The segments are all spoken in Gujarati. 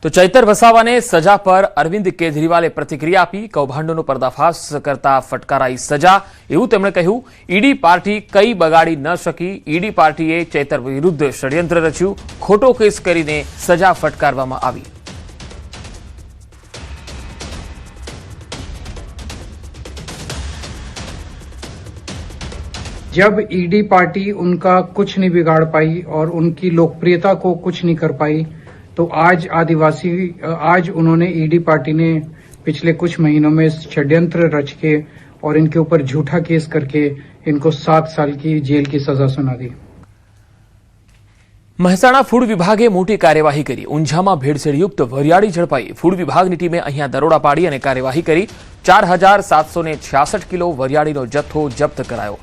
તો ચૈતર વસાવાને સજા પર અરવિંદ કેજરીવાલે પ્રતિક્રિયા આપી કૌભાંડોનો પર્દાફાશ કરતા ફટકારાઈ સજા એવું તેમણે કહ્યું। ઈડી પાર્ટી કઈ બગાડી ન શકી। ઈડી પાર્ટીએ ચૈતર વિરુદ્ધ ષડયંત્ર રચ્યું। ખોટો કેસ કરીને સજા ફટકારવામાં આવી। जब ईडी पार्टी उनका कुछ नहीं बिगाड़ पाई और उनकी लोकप्रियता को कुछ नहीं कर पाई, तो आज उन्होंने ईडी पार्टी ने पिछले कुछ महीनों में षड्यंत्र रच के और इनके ऊपर झूठा केस करके इनको 7 साल की जेल की सजा सुना दी। મહેસાણા ફૂડ વિભાગે મોટી કાર્યવાહી કરી। ઊંઝામાં ભેળસેળયુક્ત વરિયાળી ઝડપાઈ। ફૂડ વિભાગની ટીમે અહીંયા દરોડા પાડી અને કાર્યવાહી કરી। 4766 કિલો વરિયાળીનો જથ્થો જપ્ત કરાયો।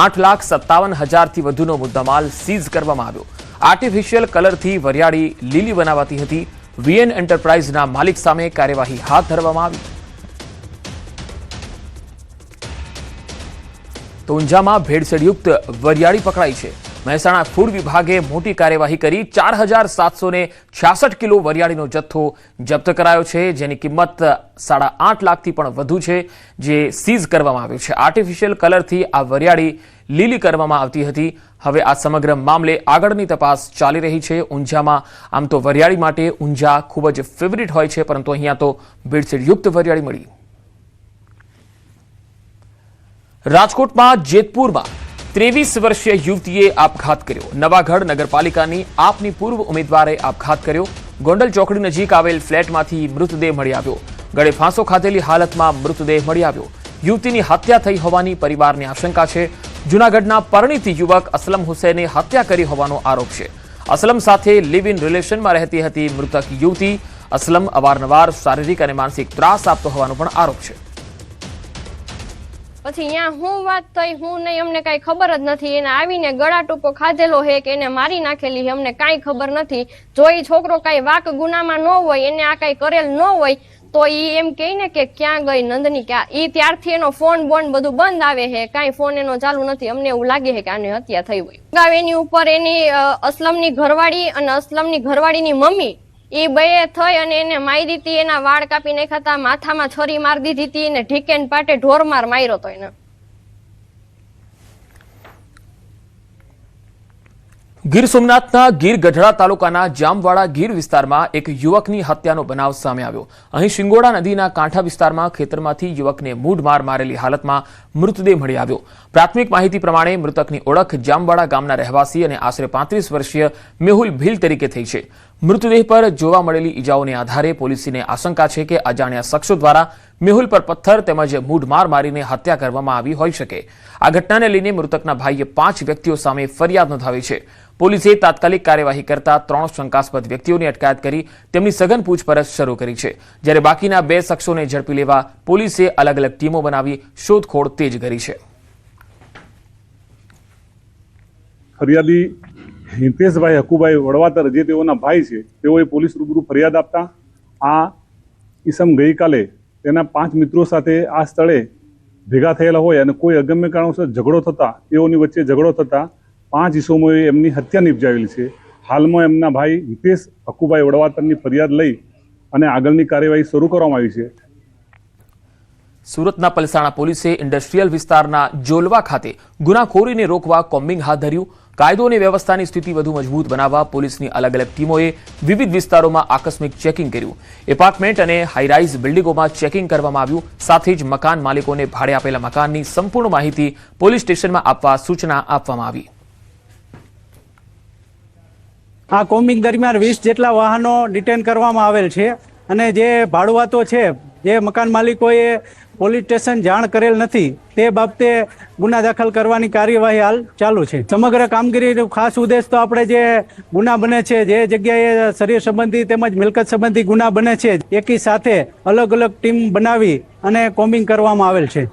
8,57,000 થી વધુનો મુદ્દામાલ સીઝ કરવામાં આવ્યો। આર્ટિફિશિયલ કલરથી વરિયાળી લીલી બનાવાતી હતી। વીએન એન્ટરપ્રાઇઝના માલિક સામે કાર્યવાહી હાથ ધરવામાં આવી। તો ઊંઝામાં ભેળસેળયુક્ત વરિયાળી પકડાઈ છે। મહેસાણા ફૂડ વિભાગે મોટી કાર્યવાહી કરી। 4766 કિલો વરિયાળીનો જથ્થો જપ્ત કરાયો છે, જેની કિંમત 8.5 લાખથી પણ વધુ છે, જે સીઝ કરવામાં આવ્યો છે। આર્ટિફિશિયલ કલરથી આ વરિયાળી લીલી કરવામાં આવતી હતી। હવે આ સમગ્ર મામલે આગળની તપાસ ચાલી રહી છે। ઊંઝામાં આમ તો વરિયાળી માટે ઊંઝા ખૂબ જ ફેવરિટ હોય છે, પરંતુ અહીંયા તો ભેળસેળયુક્ત વરિયાળી મળી। રાજકોટમાં જેતપુરમાં 23 વર્ષીય યુવતીએ આપઘાત કર્યો। નવાગઢ નગરપાલિકાની આપની પૂર્વ ઉમેદવારે આપઘાત કર્યો। ગોંડલ ચોકડી નજીક આવેલ ફ્લેટમાંથી મૃતદેહ મળી આવ્યો। ગળે ફાંસો ખાધેલી હાલતમાં મૃતદેહ મળી આવ્યો। યુવતીની હત્યા થઈ હોવાની પરિવારની આશંકા છે। જૂનાગઢના પરિણીત યુવક અસલમ હુસૈને હત્યા કરી હોવાનો આરોપ છે। અસલમ સાથે લિવ ઇન રિલેશનમાં રહેતી હતી મૃતક યુવતી। અસલમ અવારનવાર શારીરિક અને માનસિક ત્રાસ આપતો હોવાનો પણ આરોપ છે। પછી અહીંયા હું વાત થઈ હું નહીં અમને કઈ ખબર જ નથી। એને આવીને ગળા ટૂંકો ખાધેલો હે કે એને મારી નાખેલી અમને કાંઈ ખબર નથી। જો એ છોકરો કઈ વાક ગુનામાં ન હોય, એને આ કઈ કરેલ ન હોય, તો ઈ એમ કહે ને કે ક્યાં ગઈ નંદની, કે ઈ ત્યારથી એનો ફોન બોન બધું બંધ આવે છે, કાંઈ ફોન એનો ચાલુ નથી। અમને એવું લાગે છે કે આને હત્યા થઈ હોય। એની ઉપર એની અસલમની ઘરવાળી અને અસલમની ઘરવાળીની મમ્મી એ બે થઈ અને એને મારી દીધી। એના વાળ કાપી નાખ્યા હતા, માથામાં છરી મારી દીધી હતી અને ઢીકેન પાટે ઢોરમાર માર્યો હતો એને। ગીર સોમનાથના ગીર ગઢડા તાલુકાના જામવાડા ગીર વિસ્તારમાં એક યુવકની હત્યાનો બનાવ સામે આવ્યો। અહીં શિંગોડા નદીના કાંઠા વિસ્તારમાં ખેતરમાંથી યુવકને મૂઢમાર મારેલી હાલતમાં મૃતદેહ મળી આવ્યો। પ્રાથમિક માહિતી પ્રમાણે મૃતકની ઓળખ જામવાડા ગામના રહેવાસી અને આશરે 35 વર્ષીય મેહુલ ભીલ તરીકે થઈ છે। મૃતદેહ પર જોવા મળેલી ઈજાઓને આધારે પોલીસને આશંકા છે કે અજાણ્યા શખ્સો દ્વારા મેહુલ પર પથ્થર તેમજ મૂઢમાર મારીને હત્યા કરવામાં આવી હોઈ શકે। આ ઘટનાને લઈને મૃતકના ભાઈએ 5 વ્યક્તિઓ સામે ફરિયાદ નોંધાવી છે। પોલીસે તાત્કાલિક કાર્યવાહી કરતા 3 શંકાસ્પદ વ્યક્તિઓની અટકાયત કરી તેમની સઘન પૂછપરછ શરૂ કરી છે, જ્યારે બાકીના 2 શખ્સોને ઝડપી લેવા પોલીસે અલગ અલગ ટીમો બનાવી શોધખોળ તેજ કરી છે। ફરિયાદી હિતેશભાઈ હકુભાઈ વડવાતર જે તેઓના ભાઈ છે, તેઓએ પોલીસ રૂબરૂ ફરિયાદ આપતા આ ઈસમ ગઈકાલે તેના 5 મિત્રો સાથે આ સ્થળે ભેગા થયેલા હોય અને કોઈ અગમ્ય કારણોસર ઝઘડો થતા તેઓની વચ્ચે ઝઘડો થતા 5 ઈસમોએ એમની હત્યા નિપજાવેલી છે। હાલમાં એમના ભાઈ હિતેશ હકુભાઈ વડવાતરની ફરિયાદ લઈ અને આગળની કાર્યવાહી શરૂ કરવામાં આવી છે। સુરતના પલસાણા પોલીસે ઇન્ડસ્ટ્રીયલ વિસ્તારના જોલવા ખાતે ગુનાખોરીને રોકવા કોમ્બિંગ હાથ ધર્યું। કાયદો અને વ્યવસ્થાની સ્થિતિ વધુ મજબૂત બનાવવા પોલીસની અલગ અલગ ટીમોએ વિવિધ વિસ્તારોમાં આકસ્મિક ચેકિંગ કર્યું। એપાર્ટમેન્ટ અને હાઈરાઇઝ બિલ્ડિંગોમાં ચેકિંગ કરવામાં આવ્યું। સાથે જ મકાન માલિકોને ભાડે આપેલા મકાનની સંપૂર્ણ માહિતી પોલીસ સ્ટેશનમાં આપવા સૂચના આપવામાં આવી। આ કોમ્બિંગ દરમિયાન 20 જેટલા વાહનો ડિટેન કરવામાં આવેલ છે અને જે ભાડુઆતો છે, જે મકાન માલિકોએ પોલીસ સ્ટેશન જાણ કરેલ નથી, તે બાબતે ગુના દાખલ કરવાની કાર્યવાહી હાલ ચાલુ છે। સમગ્ર કામગીરીનો ખાસ ઉદ્દેશ તો આપણે જે ગુના બને છે, જે જગ્યાએ શરીર સંબંધી તેમજ મિલકત સંબંધી ગુના બને છે, એકી સાથે અલગ અલગ ટીમ બનાવી અને કોમ્બિંગ કરવામાં આવેલ છે।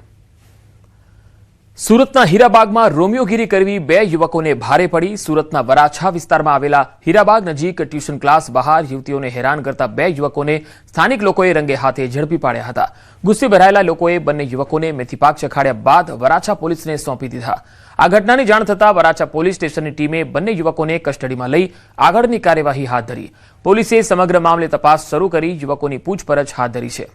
સુરતના હીરાબાગમાં રોમિયોગીરી કરવી 2 યુવકોને ભારે પડી। સુરતના વરાછા વિસ્તારમાં આવેલા હીરાબાગ નજીક ટ્યુશન ક્લાસ બહાર યુવતીઓને હેરાન કરતા 2 યુવકોને સ્થાનિક લોકોએ રંગે હાથે ઝડપી પાડ્યા હતા। ગુસ્સે ભરાયેલા લોકોએ બંને યુવકોને મેથીપાક ચખાડ્યા બાદ વરાછા પોલીસને સોંપી દીધા। આ ઘટનાની જાણ થતાં વરાછા પોલીસ સ્ટેશનની ટીમે બંને યુવકોને કસ્ટડીમાં લઈ આગળની કાર્યવાહી હાથ ધરી. પોલીસે સમગ્ર મામલે તપાસ શરૂ કરી યુવકોની પૂછપરછ હાથ ધરી છે.